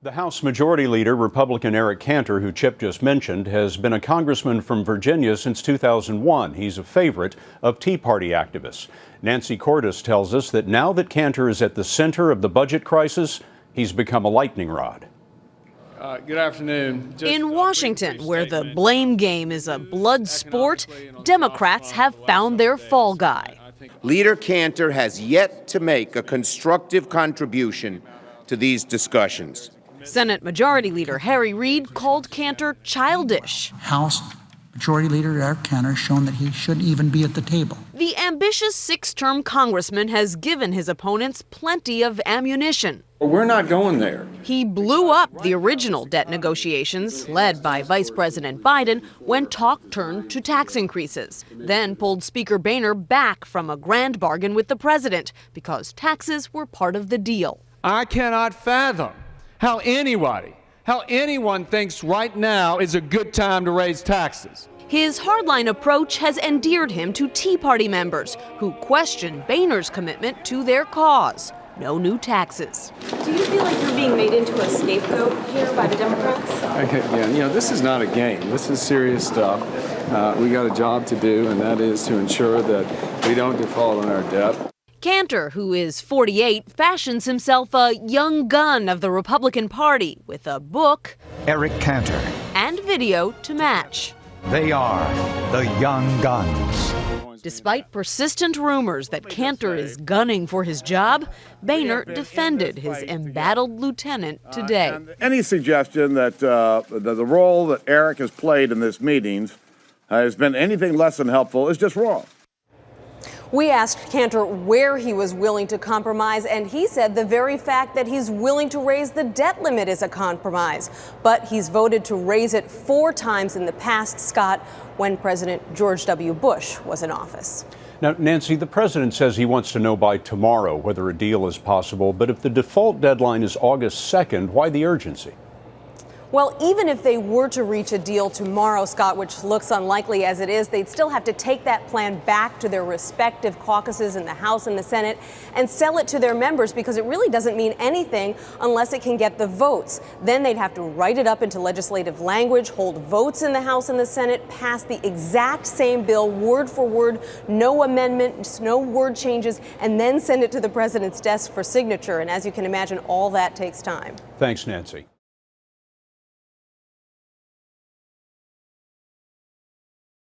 The House Majority Leader, Republican Eric Cantor, who Chip just mentioned, has been a congressman from Virginia since 2001. He's a favorite of Tea Party activists. Nancy Cordes tells us that now that Cantor is at the center of the budget crisis, he's become a lightning rod. Good afternoon. In Washington, where the blame game is a blood sport, Democrats have found their fall guy. Leader Cantor has yet to make a constructive contribution to these discussions. Senate Majority Leader Harry Reid called Cantor childish. House Majority Leader Eric Cantor has shown that he shouldn't even be at the table. The ambitious six-term congressman has given his opponents plenty of ammunition. We're not going there. He blew up the original debt negotiations led by Vice President Biden when talk turned to tax increases, then pulled Speaker Boehner back from a grand bargain with the president because taxes were part of the deal. I cannot fathom how anyone thinks right now is a good time to raise taxes. His hardline approach has endeared him to Tea Party members who question Boehner's commitment to their cause. No new taxes. Do you feel like you're being made into a scapegoat here by the Democrats? Yeah, this is not a game. This is serious stuff. We got a job to do, and that is to ensure that we don't default on our debt. Cantor, who is 48, fashions himself a young gun of the Republican Party with a book, Eric Cantor, and video to match. They are the Young Guns. Despite persistent rumors that Cantor is gunning for his job, Boehner defended his embattled lieutenant today. Any suggestion that the role that Eric has played in these meetings has been anything less than helpful is just wrong. We asked Cantor where he was willing to compromise, and he said the very fact that he's willing to raise the debt limit is a compromise. But he's voted to raise it 4 times in the past, Scott, when President George W. Bush was in office. Now, Nancy, the president says he wants to know by tomorrow whether a deal is possible. But if the default deadline is August 2nd, why the urgency? Well, even if they were to reach a deal tomorrow, Scott, which looks unlikely as it is, they'd still have to take that plan back to their respective caucuses in the House and the Senate and sell it to their members, because it really doesn't mean anything unless it can get the votes. Then they'd have to write it up into legislative language, hold votes in the House and the Senate, pass the exact same bill, word for word, no amendments, no word changes, and then send it to the president's desk for signature. And as you can imagine, all that takes time. Thanks, Nancy.